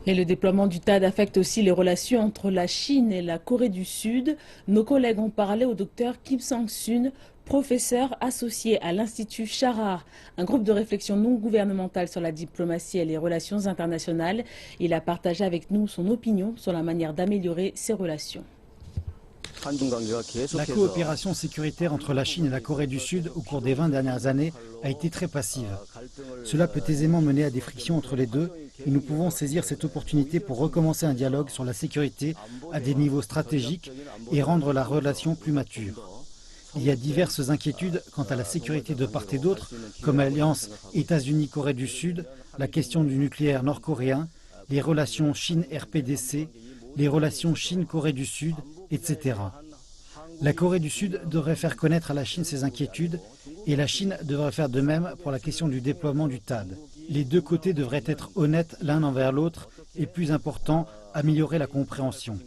Et le déploiement du THAAD affecte aussi les relations entre la Chine et la Corée du Sud. Nos collègues ont parlé au docteur Kim Sang-sun, professeur associé à l'Institut Charar, un groupe de réflexion non gouvernementale sur la diplomatie et les relations internationales. Il a partagé avec nous son opinion sur la manière d'améliorer ces relations. La coopération sécuritaire entre la Chine et la Corée du Sud au cours des 20 dernières années a été très passive. Cela peut aisément mener à des frictions entre les deux et nous pouvons saisir cette opportunité pour recommencer un dialogue sur la sécurité à des niveaux stratégiques et rendre la relation plus mature. Il y a diverses inquiétudes quant à la sécurité de part et d'autre, comme l'alliance États-Unis-Corée du Sud, la question du nucléaire nord-coréen, les relations Chine-RPDC, les relations Chine-Corée du Sud, etc. La Corée du Sud devrait faire connaître à la Chine ses inquiétudes et la Chine devrait faire de même pour la question du déploiement du THAAD. Les deux côtés devraient être honnêtes l'un envers l'autre et, plus important, améliorer la compréhension.